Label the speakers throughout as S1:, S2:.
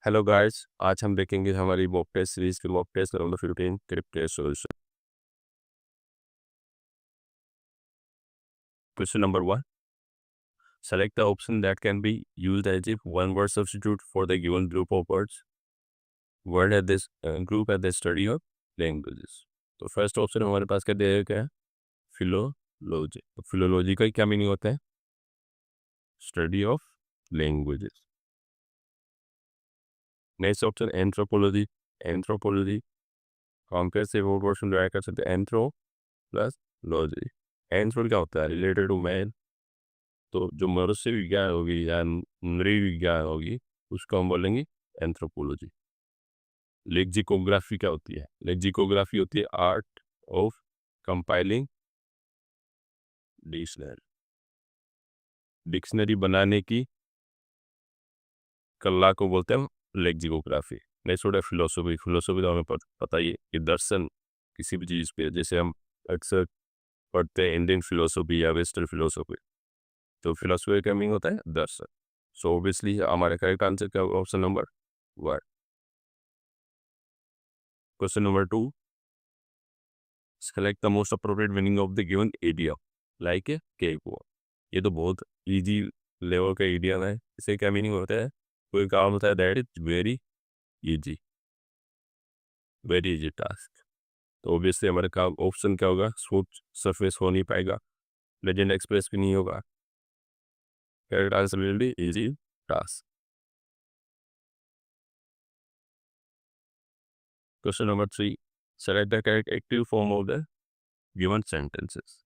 S1: Hello guys, आज हम देखेंगे हमारी मॉक टेस्ट सीरीज के मॉक टेस्ट नंबर 15 क्रिप test solution. Question number 1, select the option that can be used as if one word substitute for the given group of words word at this group at the study of languages. तो first option हमारे पास क्या दिया गया है? Philology. तो philology का क्या मीनिंग होता है? Study of languages. Next option anthropology. Anthropology compressive word word drive कर सकते हैं, एंथ्रो प्लस लॉजी। एंथ्रो क्या होता है? Related to man. तो जो मनुष्य विज्ञान होगी या नृ विज्ञान होगी उसको हम बोलेंगे एंथ्रोपोलॉजी। लेक्सिकोग्राफी क्या होती है? लेक्सिकोग्राफी होती है art of compiling dictionary. Dictionary बनाने की कला को बोलते हैं लेक्सिकोग्राफी। नेक्स्ट होता है फिलोसफी। फिलोसफी तो हमें पता ही है कि दर्शन किसी भी चीज़ पे, जैसे हम अक्सर पढ़ते हैं इंडियन फिलोसफी या वेस्टर्न फिलोसफी, तो फिलोसफी का मीनिंग होता है दर्शन। सो ऑब्वियसली हमारे करेक्ट आंसर क्या होगा? Option number 1। Question number 2, select the most appropriate meaning of the given idiom like a cake walk. ये तो बहुत इजी लेवल का इडियम है। इसे क्या मीनिंग होता है? कोई काम होता है that is very easy, very easy task. तो ऑब्वियसली हमारे काम ऑप्शन क्या होगा? स्मूथ सरफेस हो नहीं पाएगा, लेजेंड एक्सप्रेस भी नहीं होगा। Correct answer will be easy task. Question number 3, select the correct active form of the given sentences.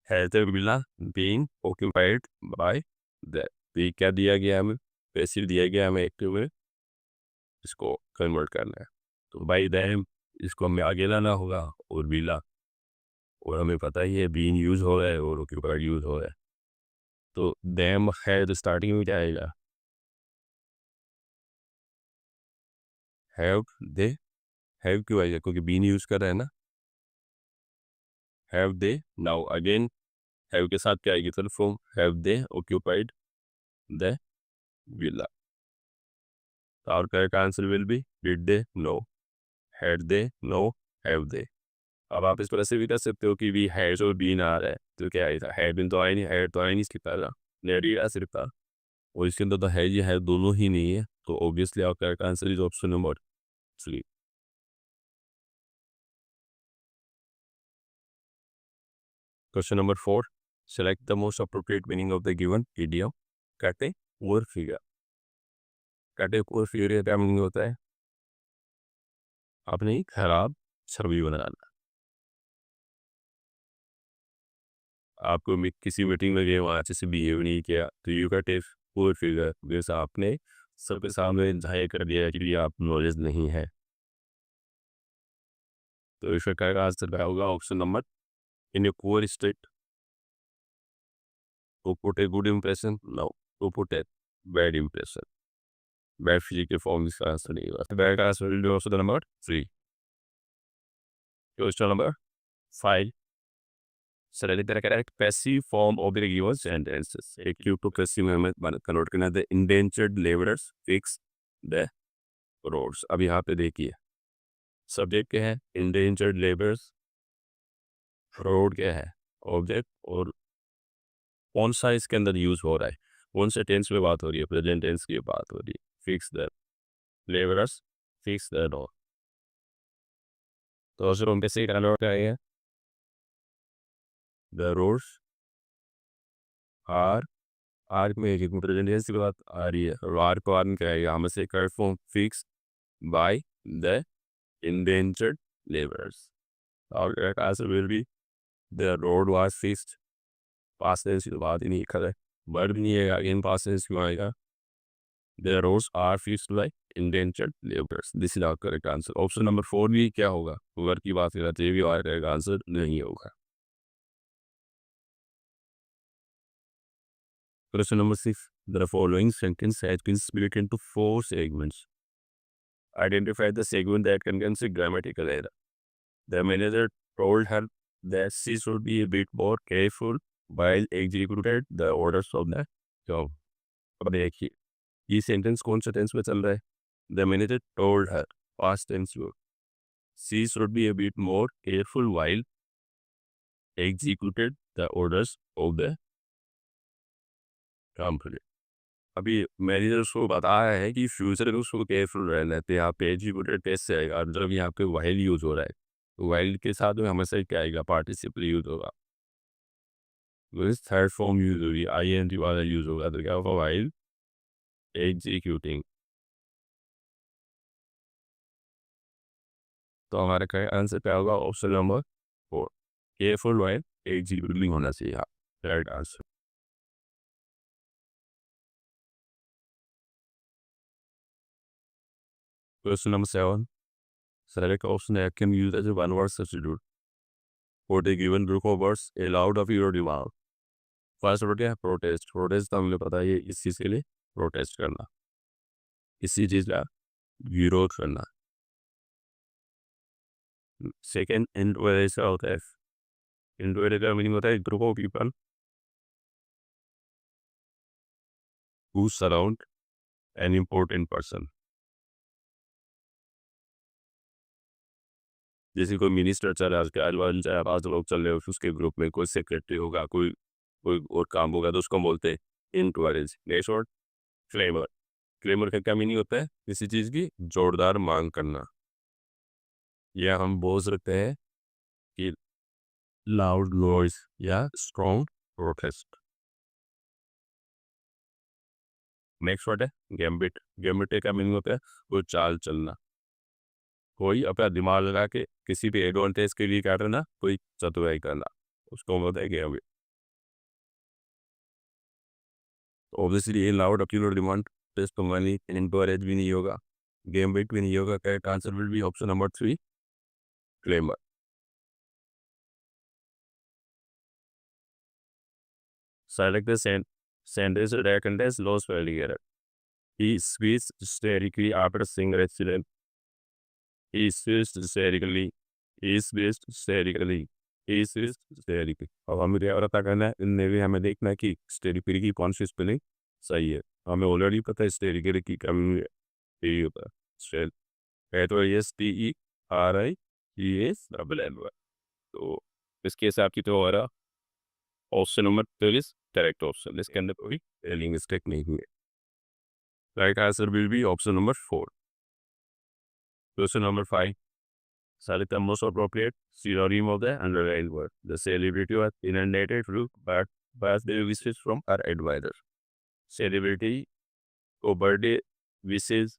S1: Has the villa been occupied by the? तो ये क्या दिया गया हमें? पैसिव दिया गया, हमें एक्टिव में इसको कन्वर्ट करना है। तो बाई दैम इसको हमें आगे लाना होगा, और विला, और हमें पता ही है बीन यूज हो रहा है और ऑक्यूपाइड यूज हो रहा है। तो दैम है तो स्टार्टिंग में क्या आएगा? Have they. हैव क्यों आएगा? क्योंकि बीन यूज कर रहा है ना। Have they. Now again have के साथ क्या आएगी? Third form, have they occupied the villa. तो our correct answer will be did they, no, had they, no, have they. अब आप इस पर ऐसे भी कर सकते हो कि भी हैज और बीन आ रहा है, तो क्या है? हैड बिन तो आया नहीं, हैड तो आया नहीं इसके पहला, नेडी आ सिर्फ था, और इसके अंदर तो है ये है दोनों ही नहीं है। तो ऑब्वियसली आपका correct answer is option number 3। Question number 4, select the most appropriate meaning of the given idiom. कहते हैं पुअर फिगर। कहते हैं पुअर फिगर का क्या मीनिंग होता है? अपनी खराब छवि बनाना। आपको किसी मीटिंग में गए, वहाँ अच्छे से बिहेव नहीं किया, तो यू का टेस्ट पुअर फिगर, जैसा आपने सबके सामने जाहिर कर दिया कि आप नॉलेज नहीं है। तो इसका करेक्ट आंसर क्या होगा? Option number, in a poor state to put a good impression, no, to put a bad impression. Bad physical form इसका आंसर नहीं होगा। Bad answer will be option number 3। Question number 5, select the correct passive form of the given sentences. Active to passive में हमें convert करना है। The indentured labourers fix the roads. अब यहाँ पे देखिए, सब्जेक्ट क्या है? Endangered labours. रोड क्या है? ऑब्जेक्ट। और कौन सा इसके अंदर यूज हो रहा है? कौन से टेंस में बात हो रही है? प्रेजेंट टेंस की बात हो रही है। Fix the labourers, fix the road. तो उसे हम कैसे कन्वर्ट करेंगे? द रोड्स आर, आर में एक प्रेजेंट टेंस की बात आ रही है, और आर को आर में क्या है? हमें से correct form fix by the indentured labourers. और correct answer will be the road was fixed. Past tense की बात ही नहीं कर रहे, वर्ब नहीं है, इन पास्ट टेंस क्यों आएगा? The roads are fixed by indentured laborers. This is our correct answer. Option number 4 भी क्या होगा? वर्ब की बात कर रहे थे, ये भी हमारा करेक्ट आंसर नहीं होगा। Question number 6, the following sentence has been split into 4 segments. Identify the segment that contains a grammatical error. The manager told her that she should be a bit more careful while executed the orders of the job. अब देखिए, ये sentence कौन सा tense में चल रहा है? The manager told her, past tense में, she should be a bit more careful while executed the orders of the company. अभी मैनेजर उसको बताया है कि फ्यूचर में उसको केयरफुल रहना है, तो यहाँ पे एग्जीक्यूटेड कैसे आएगा? और जब यहाँ पे व्हाइल यूज हो रहा है, तो व्हाइल के साथ में हमेशा क्या आएगा? पार्टिसिपल यूज होगा। थर्ड फॉर्म यूज होगी, आई एन जी वाला यूज होगा, तो क्या होगा? While executing. तो हमारा क्या आंसर क्या होगा? Option number 4, careful while executing होना चाहिए। Right answer. Question number 7, select option A can use as a one word substitute for the given group of words allowed of your demand। First word क्या है? Protest. Protest तो हमें पता है, ये इस चीज़ के लिए प्रोटेस्ट करना, इसी चीज़ का विरोध करना। सेकेंड, इन्फ्लुएंस का होता है, इन्फ्लुएंस का मीनिंग होता है group of people who surround an important person. जैसे कोई मिनिस्टर चल रहा है, उसके अलावा 4-5 लोग चल रहे हो, उसके ग्रुप में कोई सेक्रेटरी होगा, कोई कोई और काम होगा, तो उसको बोलते हैं influence. Next word claimer. Claimer का क्या मीनिंग होता है? किसी चीज़ की जोरदार मांग करना, या हम बोल सकते हैं कि लाउड नॉइज या स्ट्रॉन्ग प्रोटेस्ट। नेक्स्ट वर्ड है गैम्बिट। गैम्बिट का मीनिंग होता है कोई चाल चलना, कोई अपना दिमाग लगा के किसी भी एडवांटेज के लिए क्या करना, कोई चतुराई करना, उसको बोलते हैं गैम्बिट। ऑब्वियसली ये loud appeal demand test money encourage भी नहीं होगा, गैम्बिट भी नहीं होगा। Correct answer will be option number 3, clamour. Select the sentence that contains low spelling error. He squeezed hysterically after seeing an accident. He squeezed hysterically. He squeezed hysterically. He squeezed hysterically। अब हमें क्या पता करना है? इनमें भी हमें देखना है कि hysterically की कौन सी स्पेलिंग सही है। हमें ऑलरेडी पता है hysterically की कमी यही होता है। तो S T E R I E S double L Y. तो इसके हिसाब की तो हमारा ऑप्शन नंबर 23 करेक्ट ऑप्शन, इसके अंदर कोई स्पेलिंग मिस्टेक नहीं हुई। Right answer will be option number 4। Question number 5, select the most appropriate synonym of the underlined word। The celebrity was inundated with birthday wishes from her advisor। Celebrity को birthday विशेष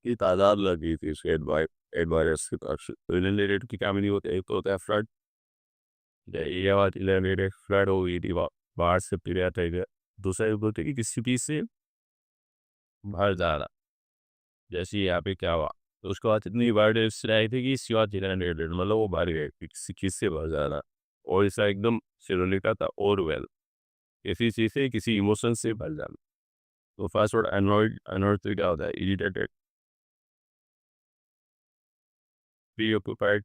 S1: की तादाद लगी थी उसके advisers की तरफ से। तो इनंडेटेड की क्या मीनिंग होता है? एक तो होता है फ्लड, ये बात इनंडेटेड फ्लड हो गई थी, बाढ़ से पिघला था। दूसरा ये बोलते कि किसी चीज से भर जाना, जैसे यहाँ पे क्या हुआ, तो उसके बाद इतनी बर्थडे आई थी कि इसके बाद इनंडेटेड मतलब वो भर गए किसी चीज से भर जाना। और इसका एकदम सिरोनिका था और वेल, किसी चीज से किसी इमोशन से भर जाना। तो फर्स्ट वर्ड अनॉयड। अनॉयड तो क्या होता है? इरिटेटेड, प्रीऑक्युपाइड,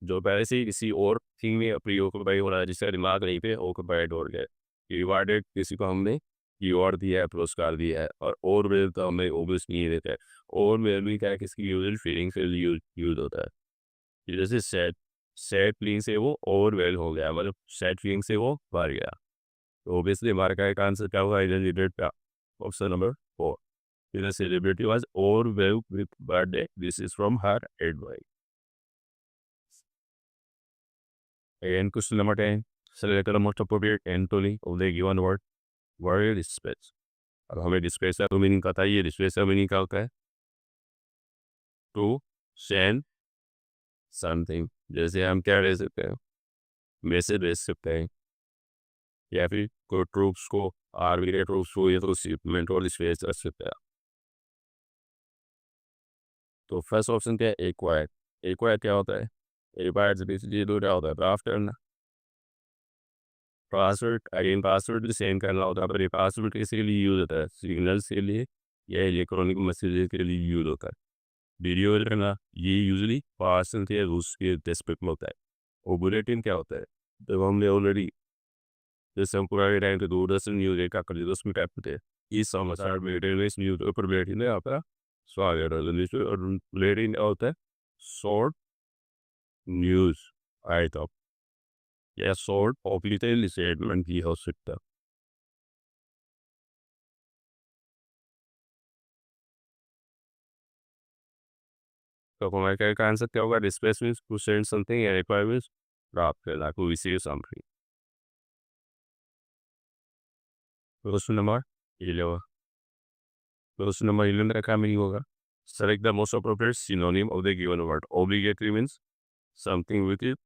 S1: जो पहले से ही किसी और थिंग में प्रीऑक्युपाइड हो रहा है, जिसका दिमाग नहीं पे ऑक्युपाइड हो गया। रिवार्डेड, किसी को हमने रिवॉर्ड दिया है, पुरस्कार दिया है। और वेल तो हमें ऑब्वियस नहीं देता है। और वेल भी क्या है, किसकी यूजल फीलिंग से यूज होता है। ये जैसे सैड, सैड फीलिंग से वो ओवर वेल हो गया, मतलब सैड फीलिंग से वो भर गया। तो ऑब्वियसली हमारा का एक आंसर क्या होगा? रिलेटेड का option number 4। The celebrity was overwhelmed with birthday wishes from her advice। Again, question number 10. Select the most appropriate antonym of the given word। Word dispatch। अब हमें डिस्पैच का मीनिंग पता है। ये डिस्पैच का मीनिंग क्या होता है? To send something. जैसे हम क्या ले सकते हैं? मैसेज भेज सकते हैं, या फिर कोई ट्रूप्स को, आर्मी के ट्रूप्स को, या तो शिपमेंट और डिस्पैच कर सकते हैं। तो फर्स्ट ऑप्शन क्या है? एक्वायर। एक्वायर क्या होता है? एक्वायर से बेसिकली दो क्या होता है? ड्राफ्ट करना। पासवर्ड, अगेन पासवर्ड भी सेंड करना होता है, पर ये पासवर्ड किसके लिए यूज होता है? सिग्नल्स के लिए या इलेक्ट्रॉनिक मैसेजेस के लिए यूज होता है। वीडियो करना ये यूजली पार्सल के रूस के रेस्पेक्ट में होता है। और बुलेटिन क्या होता है? जब हमने ऑलरेडी, जैसे हम पुराने टाइम पे दूरदर्शन न्यूज देखा करते थे, उसमें क्या करते हैं? समाचार मीडिया इस न्यूज़ पेपर लेडी ने आता है स्वागत और लेडी ने होता है शॉर्ट न्यूज़ आइटम या शॉर्ट ऑफिशियल स्टेटमेंट की हो सकता है। तो हमारे का आंसर क्या होगा? Displace means to send something या रिक्वायर मीन्स प्राप्त करना, to receive something. Question number 11। Question number 11 का क्या मीनिंग होगा? Select the most appropriate synonym of the given word. Obligatory means something which is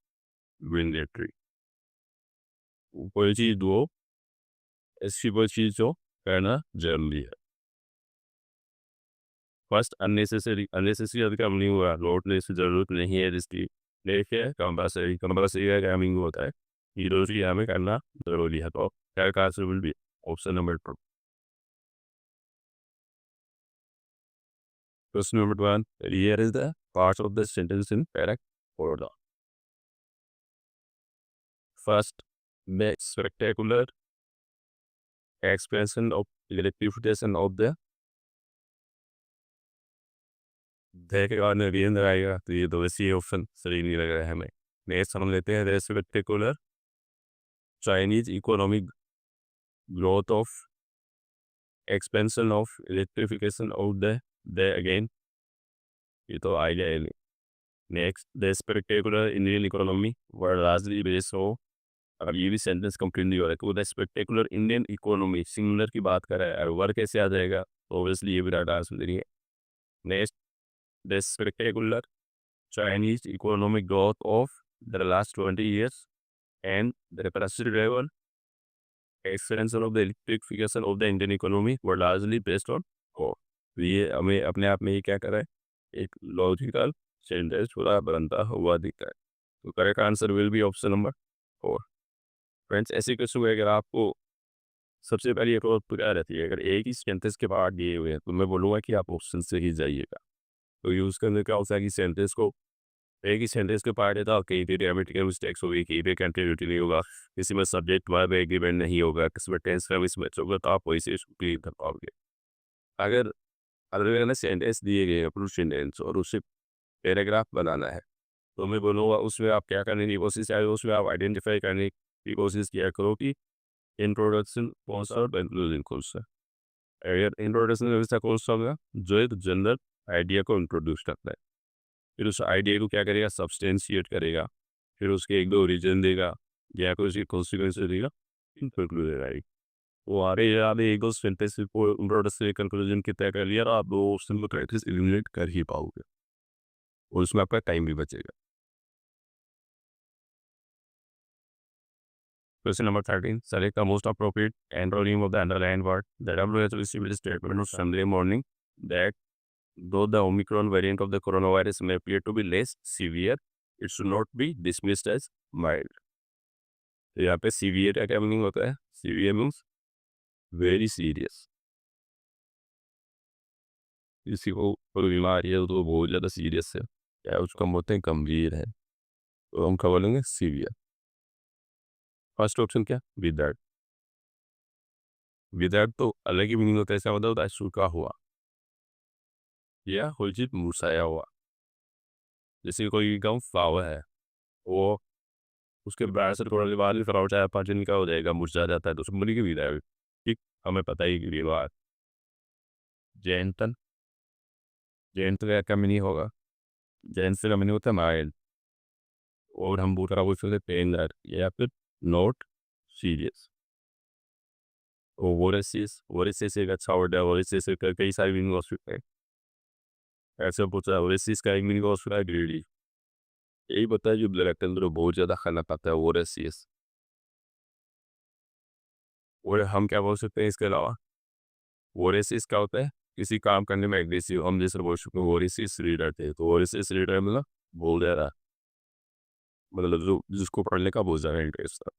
S1: mandatory. कोई चीज दो, ऐसी कोई चीज जो करना जरूरी है। फर्स्ट अननेसेसरी, अननेसेसरी का मीनिंग हुआ लौटने से जरूरत नहीं है जिसकी। देखिए कंपल्सरी, कंपल्सरी का क्या मीनिंग होता है? ये दो चीज हमें करना जरूरी है। तो क्या का answer will be option number 2। Question number 1, here is the parts of the sentence in correct order. First, make spectacular expansion of electrification of the देखेगा नवीन आएगा तो ये तो वैसे ही ऑप्शन सही नहीं लग रहा है हमें। नेक्स्ट हम लेते हैं spectacular Chinese economic growth of expansion of electrification of the again, ये तो आइडिया है। Next, the spectacular Indian economy were largely based हो। अब ये भी सेंटेंस कंप्लीट नहीं हो रहा है तो the spectacular Indian economy singular की बात कर रहा है और वर्ड कैसे आ जाएगा? तो ऑब्वियसली ये भी डाटा आंसर देंगे। Next, the spectacular Chinese economic growth of the last 20 years and the capacity level expansion of the electrification of the Indian economy were largely based on coal. तो ये हमें अपने आप में ये क्या कर रहा है? एक लॉजिकल सेंटेंस पूरा बनता हुआ दिखता है। तो correct answer will be option number 4। Friends, ऐसे क्वेश्चन में अगर आपको सबसे पहले एक और क्या रहती है, अगर एक ही सेंटेंस के पार्ट दिए हुए हैं तो मैं बोलूँगा कि आप ऑप्शन से ही जाइएगा। तो यूज़ करने का होता है कि सेंटेंस को एक ही सेंटेंस के पार्ट है तो कहीं पे ग्रामेटिकल मिस्टेक्स होगी, कहीं पे कंटिन्यूटी नहीं होगा, किसी में सब्जेक्ट वर्ब एग्रीमेंट नहीं होगा, किसी में टेंस का मिसमैच होगा, तो आप वैसे इसको क्लियर कर पाओगे। अगर अलग अलग सेंटेंस दिए गए हैं प्रूफ सेंटेंस और उससे पैराग्राफ बनाना है तो मैं बोलूँगा उसमें आप क्या करने की कोशिश है, उसमें आप आइडेंटिफाई करने की कोशिश किया करो कि इंट्रोडक्शन कौन सा और कंक्लूजन कौन सा। अगर इंट्रोडक्शन वैसा कौन सा होगा जो एक जनरल आइडिया को इंट्रोड्यूस करता है, फिर उस आइडिया को क्या करेगा? सब्सटेंशिएट करेगा, फिर उसके एक दो रीजन देगा या कोई उसकी कॉन्सिक्वेंस देगा, कंक्लूजन आएगी। वो आ रही है आपने एक दो सेंटेंस को इंट्रोडक्शन से कंक्लूजन की तय कर लिया और आप दो ऑप्शन में प्रैक्टिस एलिमिनेट कर ही पाओगे और उसमें आपका टाइम भी बचेगा। Question number 13, select the most appropriate antonym of the underline word. The WHO received a statement on Sunday morning that though the Omicron variant of the coronavirus may appear to be less severe, it should not be dismissed as mild. तो यहाँ पे severe का क्या meaning होता है? Severe means very serious. किसी को कोई बीमारी है तो बहुत ज़्यादा सीरियस है या उसका बोलते हैं गंभीर है, तो हम क्या बोलेंगे? सीवियर। फर्स्ट ऑप्शन क्या? विदाउट। विदाउट तो अलग ही मीनिंग होता है, ऐसा मतलब होता है सूखा हुआ या कोई चीज़ मुरझाया हुआ। जैसे कोई गम फ्लावर है, वो उसके बाद से थोड़ा देर बाद भी फ्लावर 4-5 दिन का हो जाएगा, मुरझा जाता है, तो उसमें बोलेंगे विदाउट। ठीक, हमें पता ही कि ये बात। जेंटल, जेंटल का क्या मीनिंग होगा? जेंटल का मीनिंग होता है माइल्ड, और हम बोल रहा बोल सकते पेनर या फिर नॉट सीरियस। ओवरसीज, ओवरसीज एक अच्छा वर्ड है, ओवरसीज का कई सारे मीनिंग हो सकते हैं। ऐसे पूछा है ओवरसीज का एक मीनिंग हो सकता है ग्रीडी, यही पता है जो ब्लैक अंदर बहुत ज़्यादा खाना खाता है ओवरसीज। और हम क्या बोल सकते हैं इसके अलावा? ओवरसीज क्या होता है? किसी काम करने में एग्रेसिव, हम जैसे बोल सकते हैं ओवरसीज रीडर थे, तो ओवरसीज रीडर मतलब बोल दे रहा, मतलब जो जिसको पढ़ने का बहुत ज़्यादा इंटरेस्ट था।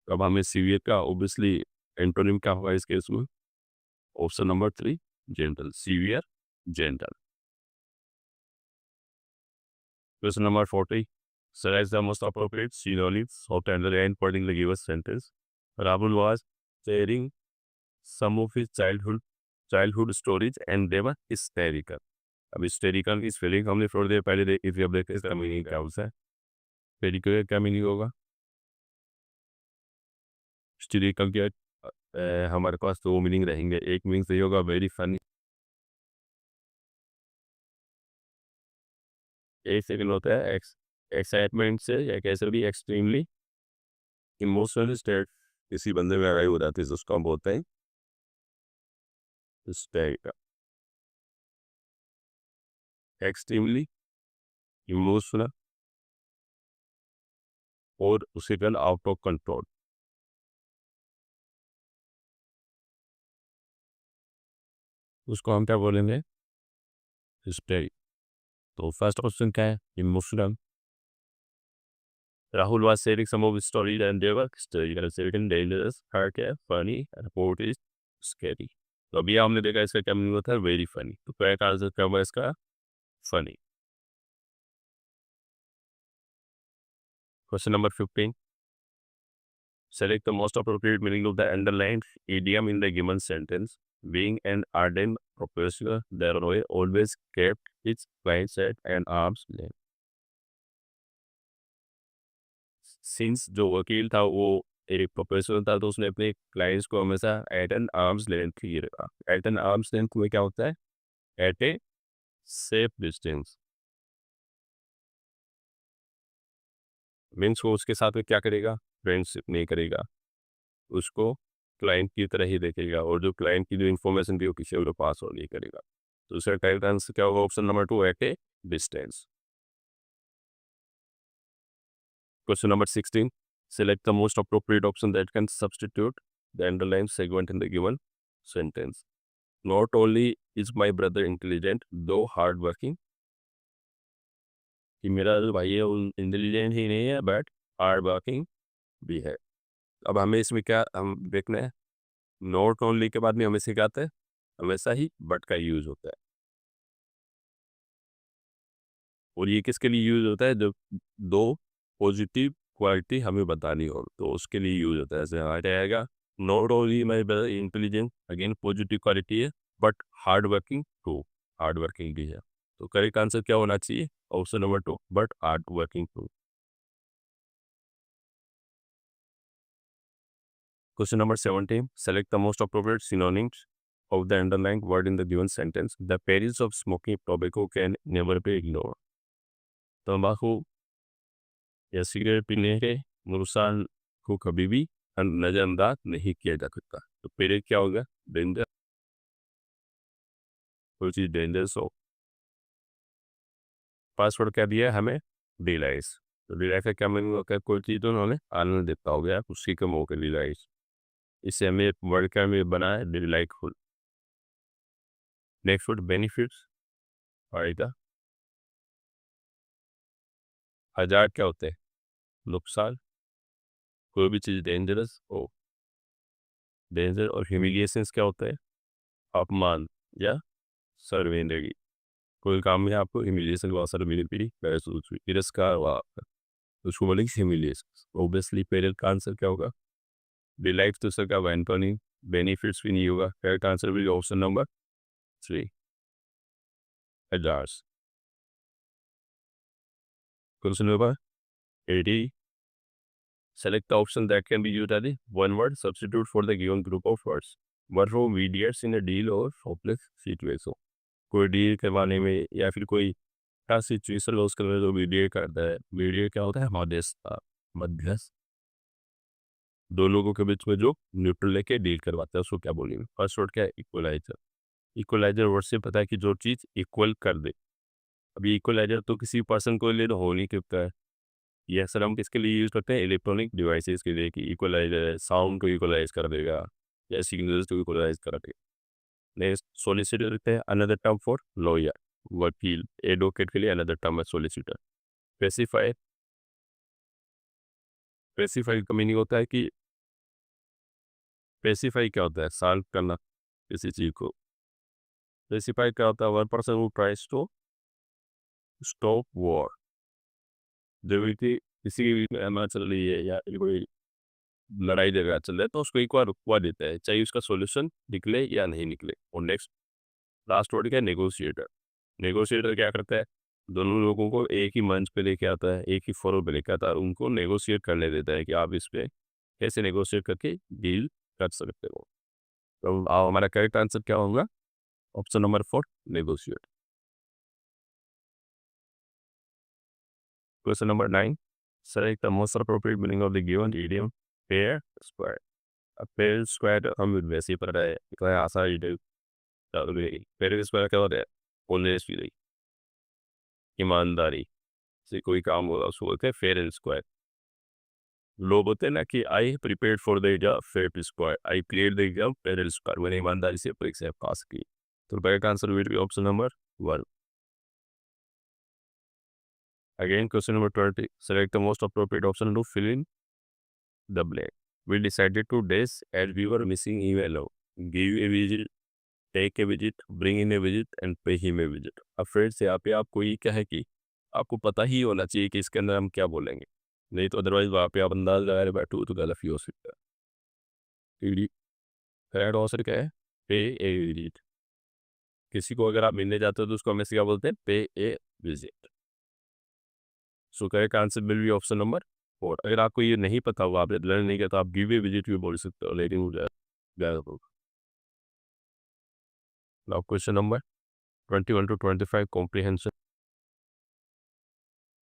S1: अब हमें सीवियर का ऑब्वियसली एंटोनिम क्या होगा इस केस में? Option number 3, gentle. Severe, gentle. Question number 40, select the most appropriate synonyms of the underlined word in the given sentence. Rahul was staring some of his childhood stories and they were hysterical. अब hysterical की spelling हमने थोड़ी देर पहले देखी थी, अब देखते हैं इसका मीनिंग क्या होता है। हिस्टेरिकल का क्या मीनिंग होगा? हिस्टेरिकल के हमारे पास दो मीनिंग रहेंगे। एक मीनिंग सही होगा वेरी फनी, एक सेकंड होता है एक्साइटमेंट से या कैसे भी एक्सट्रीमली इमोशनल स्टेट किसी बंदे में अराइव हो जाती है, उसको हम बोलते हैं हिस्टेरिकल। एक्सट्रीमली इमोशनल और उसी कल आउट ऑफ कंट्रोल, उसको हम क्या बोलेंगे? हिस्टेरी। तो फर्स्ट क्वेश्चन क्या है? Emotional. Rahul was sharing some of his stories and they were certain dangerous, hard, funny, and report is scary. तो अभी हमने देखा इसका क्या मीनिंग होता है? Very funny. तो करेक्ट आंसर क्या होगा इसका? Funny. Question number 15, select the most appropriate meaning of the underlined idiom in the given sentence. Being an ardent professor, the lawyer always kept his clients at an arm's length. Since जो वकील था वो एक professor था, तो उसने अपने clients को हमेशा एट एन आर्म्स लेंथ ही रखा। एट एन आर्म्स लेंथ में क्या होता है? At a safe distance. Means वो उसके साथ में क्या करेगा? फ्रेंडशिप नहीं करेगा, उसको क्लाइंट की तरह ही देखेगा और जो क्लाइंट की जो इन्फॉर्मेशन थी वो किसी और को पास और नहीं करेगा। तो उसका करेक्ट आंसर क्या होगा? Option number 2, at a distance. Question number 16. Select the most appropriate option that can substitute the underlined segment in the given sentence. Not only is my brother intelligent, though hardworking. कि मेरा जो भाई है वो intelligent ही नहीं है but hard working भी है। अब हमें इसमें क्या हम देखना है? नॉट ओनली के बाद में हमें सिखाते हैं हमेशा ही बट का यूज होता है, और ये किसके लिए यूज होता है? जब दो पॉजिटिव क्वालिटी हमें बतानी हो तो उसके लिए यूज होता है। जैसे हमारा रहेगा not only my brother intelligent, again positive quality है, but hard working too, hard working भी है। तो करेक्ट आंसर क्या होना चाहिए? Option number 2, but hard working too. Question number 17. Select the most appropriate synonyms of the underlying word in the given sentence. The perils of smoking tobacco can never be ignored. तंबाकू या cigarette पीने के नुकसान को कभी भी नज़रअंदाज नहीं किया जा सकता। तो पेरिल क्या होगा? डेंजर, कोई चीज़ डेंजरस हो। पासवर्ड क्या दिया है हमें? डिलाइस। तो डिलाइस का क्या मीनिंग होता है? कोई चीज़ तो उन्होंने आनंद देता हो गया, उसी का मौके डिलाइस। इससे हमें वर्ड का में बना है डिलाइटफुल। नेक्स्ट वर्ड बेनिफिट्स, फायदा। हजार क्या होते हैं? नुकसान। कोई भी चीज़ डेंजरस हो, डेंजर। और ह्यूमिलिएशंस क्या होता है? अपमान या शर्मिंदगी। कोई काम में आपको ह्यूमिलिएशन हुआ, शर्मिंदगी महसूस हुई, तिरस्कार हुआ आपका, तो उसको बोलेंगे ह्यूमिलिएशन। ऑब्वियसली पेरिल का आंसर क्या होगा? डिलाइट तो सर का वैन पर नहीं, बेनिफिट्स भी नहीं होगा। करेक्ट आंसर भी option number 3, हजार्स। Question number 80. Select the option that can be used as a one-word substitute for the given group of words. What who mediates in a deal or hopeless situation. कोई deal करवाने में या फिर कोई क्या situation loss करने में जो मीडिएट करता है। मीडिएट क्या होता है? मध्यस्थता, मध्यस्थ, दो लोगों के बीच में जो न्यूट्रल लेके डील करवाता है उसको क्या बोलेंगे? फर्स्ट वर्ड क्या है? इक्वलाइजर। इक्वलाइजर वर्ड से पता है कि जो चीज़ इक्वल कर दे। अभी इक्वलाइजर तो किसी पर्सन को ले तो हो नहीं सकता है। ये अक्सर हम किसके लिए यूज़ करते हैं? इलेक्ट्रॉनिक डिवाइसेस के लिए, कि इक्वलाइजर है, साउंड को इक्वलाइज कर देगा या सिग्नल्स को इक्वलाइज कर देगा। नेक्स्ट सोलिसिटर होता है, अनदर टर्म फॉर लॉयर, वकील, एडवोकेट के लिए अनदर टर्म है सोलिसिटर। स्पेसिफाई, स्पेसिफाई का मीनिंग होता है कि स्पेसिफाई क्या होता है? सॉल्व करना किसी चीज़ को। स्पेसिफाई क्या होता है? One person who tries to stop war. जो भी किसी की भी चल रही है या कोई लड़ाई झगड़ा चल रहा है तो उसको एक बार रुकवा देता है, चाहे उसका सॉल्यूशन निकले या नहीं निकले। और नेक्स्ट लास्ट वर्ड क्या है? नेगोशिएटर। नेगोशिएटर क्या करता है? दोनों लोगों को एक ही मंच पे लेके आता है, एक ही फोरम पे लेके आता है और उनको नेगोशिएट करने देता है कि आप इस पे कैसे नेगोशिएट करके डील कर सकते हो। तो हमारा करेक्ट आंसर क्या होगा? Option number 4, negotiate. Question number 9, select the most appropriate meaning of the given idiom fair square। अब fair square हम वैसे ही पढ़ रहे हैं, इतना आसान idiom। fair square क्या होता है? ऑनेस्टली, ईमानदारी से कोई काम होगा उसको बोलते हैं फेयर एंड स्क्वायर। लोग बोलते हैं ना कि I prepared for the exam fair to square, I clear the exam fair and square, मैंने ईमानदारी से परीक्षा पास की। तो correct answer will be option number 1। Again, question number 20. Select the most appropriate option to fill in the blank. We decided to dash as we were missing him alone. Give a visit, take a visit, bring in a visit and pay him a visit. अब फिर से यहाँ पे आपको ये क्या है कि आपको पता ही होना चाहिए कि इसके अंदर हम क्या बोलेंगे, नहीं तो अदरवाइज वहाँ पे आप अंदाज लगा रहे बैठो तो गलत ही हो सकता है। करेक्ट आंसर क्या है? पे ए विजिट। किसी को अगर आप मिलने जाते हो तो उसको हमेशा क्या बोलते हैं? Pay a visit. So correct answer will be option number 4। अगर आपको ये नहीं पता हुआ, आपने लर्न नहीं किया तो आप गिव ए विजिट भी बोल सकते हो, लेकिन हो जाएगा। Now question number 21 to 25 comprehension.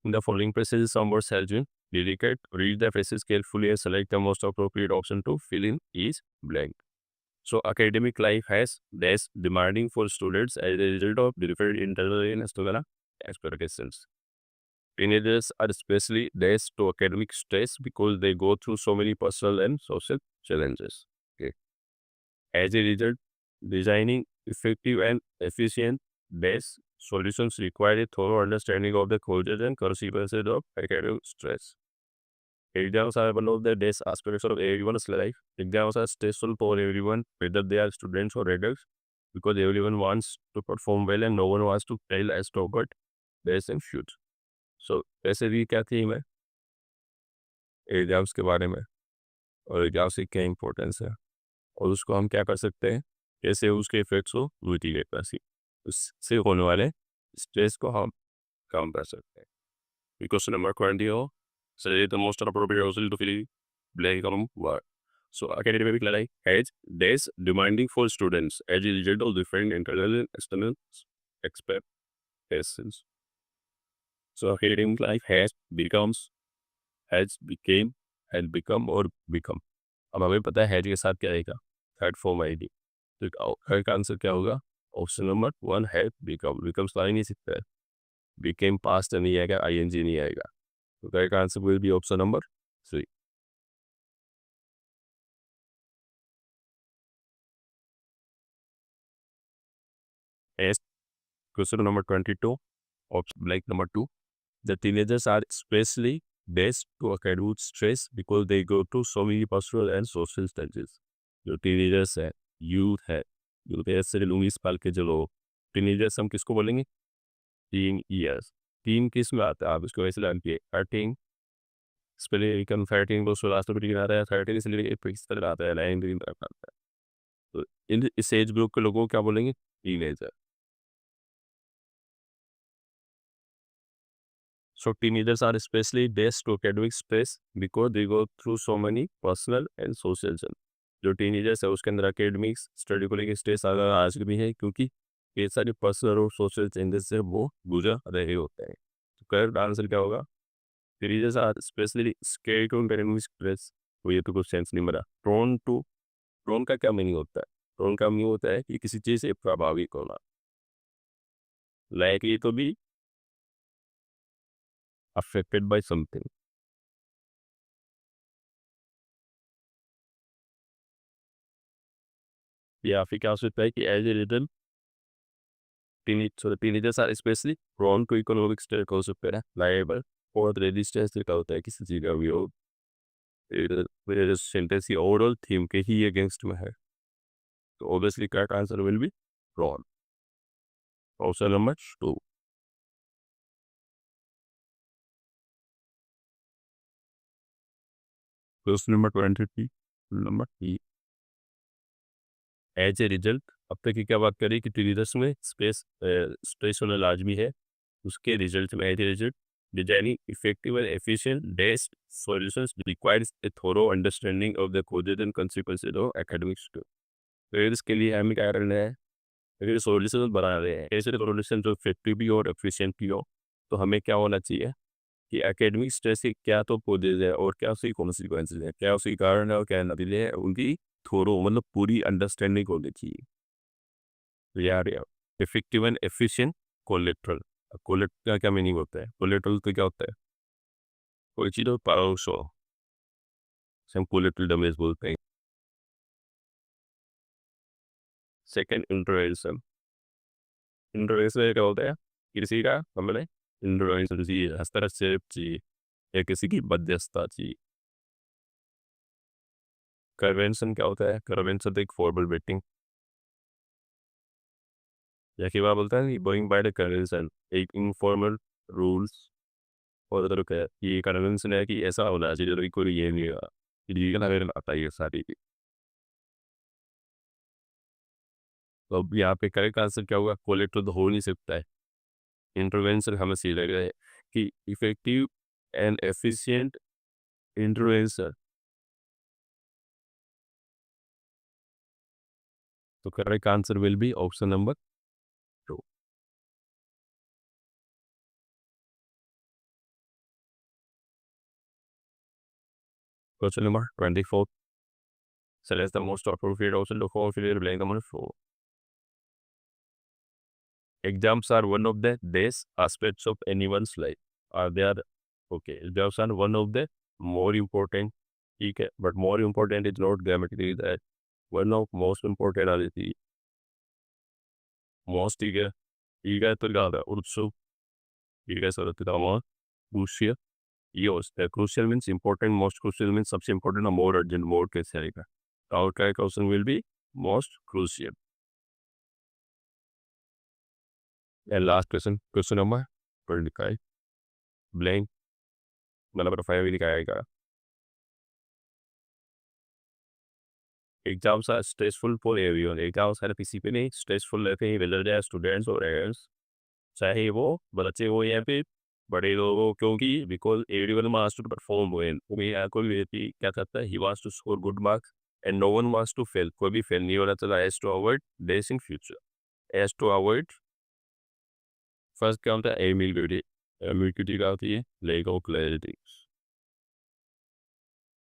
S1: In the following passages, some words has been dedicated. Read the phrases carefully and select the most appropriate option to fill in each blank. So, academic life has less demanding for students as a result of different internal and external expectations. Teenagers are especially less to academic stress because they go through so many personal and social challenges. Okay. As a result, designing effective and efficient base solutions require a thorough understanding of the causes and consequences of academic stress. Exams are one of the best aspects of everyone's life. Exams are stressful for everyone, whether they are students or adults, because everyone wants to perform well and no one wants to fail as taught best and should. So, ऐसे भी क्या theme है exams के बारे में और exams की क्या इंपॉर्टेंस है और उसको हम क्या कर सकते हैं, कैसे उसके इफेक्ट्स को मिटिगेट कर सकते, उससे होने वाले स्ट्रेस को हम कम कर सकते हैं। क्वेश्चन नंबर 20 हो, select the most appropriate option to fill blank column word. So academic life has days demanding for students as a result of different internal and external expectations. So academic life has becomes, has became, has become और become। अब हमें पता है has के साथ क्या आएगा? Third form आएगी। तो हर का आंसर क्या होगा? ऑप्शन नंबर 1 है बिकम। बिकम्स तो आ ही नहीं सकता है, बिकेम पास्ट नहीं आएगा, आईएनजी नहीं आएगा। तो correct answer will be option number 3। Yes. Question number 22, option blank number 2. The teenagers are especially best to academic stress because they go through so many personal and social stages. जो teenagers है, youth है से 19 साल के जो लोग teenagers, हम किसको बोलेंगे? Tin years. टीन किस में आता है? आप इसको वैसे जानते 13 स्पेलिंग कम 13 को लास्ट में टीन आता है, 13 से लेकर 21 तक आता है, 19 तक आता है। तो इन इस एज ग्रुप के लोगों को क्या बोलेंगे? Teenager. So teenagers are especially best to academic stress because they go through so many personal and social challenges. जो टीनेजर्स है उसके अंदर एकेडमिक्स स्टडी को लेकर स्ट्रेस आज भी है क्योंकि ये सारे पर्सनल और सोशल चेंजेस से वो गुजर रहे होते हैं। तो करेक्ट आंसर क्या होगा? Teenagers are especially scared to academic stress. तो ये तो कुछ सेंस नहीं बना। प्रोन का क्या मीनिंग होता है? प्रोन का मीनिंग होता है कि किसी चीज़ से प्रभावित होना, लाइकली तो भी अफेक्टेड बाय समथिंग। या फिर क्या हो सकता है कि as a result teenagers are especially prone to economic stress हो सकते हैं, liable और रेजिस्टेंस का होता है किसी चीज़ का विरोध। मेरे सेंटेंस की ओवरऑल थीम के ही अगेंस्ट में है, तो obviously correct answer will be prone. Option number 2। Question number 23 number E. As a result, अब तक की क्या बात करी कि टीचर्स में स्ट्रेस होना लाजमी है। उसके रिजल्ट में as a result designing effective and efficient based solutions requires a thorough understanding of the causes and consequences of academics. तो इसके लिए हमें क्या करना है, अगर सॉल्यूशन बना रहे हैं ऐसे सॉल्यूशन जो इफेक्टिव भी हो और एफिशिएंट भी हो, तो हमें क्या होना चाहिए कि एकेडमिक स्ट्रेस के क्या तो कॉजेज है और क्या उसकी कॉन्सिक्वेंसेज है, क्या उसके कारण है और क्या नतीजे है, उनकी थोरो मतलब पूरी अंडरस्टैंडिंग होनी चाहिए। तो यार effective and efficient collateral. Collateral का क्या मीनिंग होता है? कोलेट्रल तो क्या होता है? कोई चीज़ हो पड़ोस हो, हम कोलेट्रल डैमेज बोलते हैं। Second intervention. इंटरवेंशन क्या होता है? किसी का हमने इंटरवेंशन चाहिए, हस्तक्षेप चाहिए या किसी की मध्यस्थता चाहिए। करवेंशन क्या होता है? करवेंशन तो एक फॉर्मल वेटिंग या कि वह बोलता है गोइंग बाय द कन्वेंशन, एक इनफॉर्मल रूल्स और अदर क्या है, ये कन्वेंशन है कि ऐसा होना चाहिए जो कि कोई ये नहीं होगा, लीगल अगर आता है ये सारी। तो अब यहाँ पे करेक्ट आंसर क्या होगा? कोलेक्टर तो हो नहीं सकता है। इंटरवेंशन हमें सही लग रहा है कि इफेक्टिव एंड एफिशिएंट इंटरवेंशन। तो correct answer will be option number 2। Question number 24, select the most appropriate option to fulfill blank number 4. Exams are one of the best aspects of anyone's life. Are they are okay? Exams are one of the more important. ठीक है, but more important is not grammatically that one of most important are the most ठीक है, ठीक है तो क्या होता है? उत्सुक, ठीक है सर, तो more crucial, ये होता है। Crucial means important, most crucial means सबसे important और more urgent, more कैसे आएगा? तो our correct option will be most crucial. And last question, question number 25, blank number 5 भी दिखाएगा। Exams are stressful for everyone. Exams हर किसी पे नहीं स्ट्रेसफुल रहते हैं, वेदर दे स्टूडेंट्स और एडल्ट्स, चाहे वो बच्चे हो या फिर बड़े लोग हो, क्योंकि because everyone wants to perform well. कोई व्यक्ति क्या करता है, he wants to score good marks and no one wants to fail. कोई भी फेल नहीं होना चाहता। As to avoid this in future, as to avoid, first क्या होता है? एम्बिग्यूटी। एम्बिग्यूटी क्या होती है? Lack of clarity.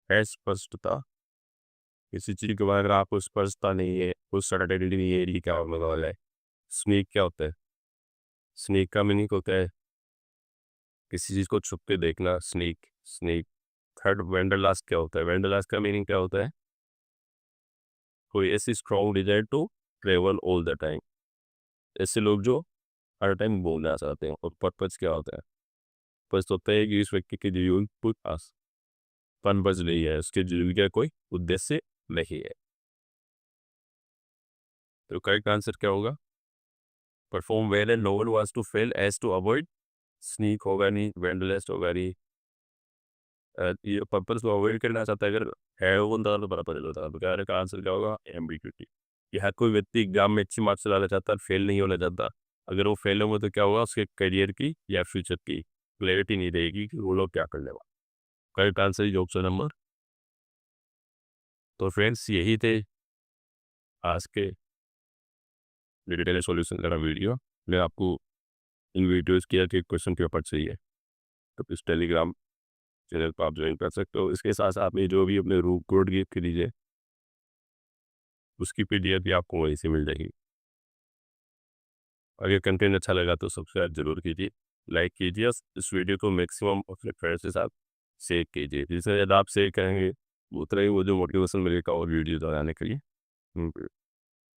S1: अस्पष्टता, किसी चीज़ के बारे में आपको स्पष्टता नहीं है, कुछ सर्टेनिटी नहीं है, ये क्या होने वाला है। स्नेक क्या होता है? स्नेक का मीनिंग होता है किसी चीज़ को छुप के देखना, स्नेक स्नेक। थर्ड वेंडरलास्ट क्या होता है? वेंडरलास्ट का मीनिंग क्या होता है? कोई ऐसी strong desire to travel all the time, ऐसे लोग जो हर टाइम घूमना चाहते हैं। और पर्पज क्या होता है? पर्पज होता है कि इस व्यक्ति के जीवन कोई खास पर्पज नहीं है, उसके जीवन का कोई उद्देश्य नहीं है। तो करेक्ट आंसर क्या होगा? Perform well and no one wants to fail, as to avoid, sneak होगा नहीं, वेंडरलिस्ट होगा नहीं। ये पर्पस को अवॉइड करना चाहता है, अगर है वो बंदा तो बड़ा पता होता है। तो क्या का आंसर क्या होगा? एम्बिग्यूटी। कि हर कोई व्यक्ति एग्जाम में अच्छी मार्क्स लाना चाहता है, फेल नहीं होना चाहता। अगर वो फेल होंगे तो क्या होगा? उसके करियर की या फ्यूचर की क्लैरिटी नहीं रहेगी कि वो लोग क्या करने वाले। Correct answer is option number. तो फ्रेंड्स यही थे आज के डिटेल सॉल्यूशन का वीडियो। मैं आपको इन वीडियोज़ किया कि क्वेश्चन पेपर चाहिए तो इस टेलीग्राम चैनल पर आप ज्वाइन कर सकते हो। इसके साथ साथ में जो भी अपने रूम कोड गिफ्ट कीजिए उसकी पीडीएफ भी आपको वहीं से मिल जाएगी। अगर कंटेंट अच्छा लगा तो सब्सक्राइब जरूर कीजिए, लाइक कीजिए, इस वीडियो को मैक्सिमम अपने फ्रेंड्स के साथ शेयर कीजिए। जिससे ज़्यादा आप शेयर करेंगे उतना ही वो जो मोटिवेशन मिलेगा और वीडियो बनाने के लिए।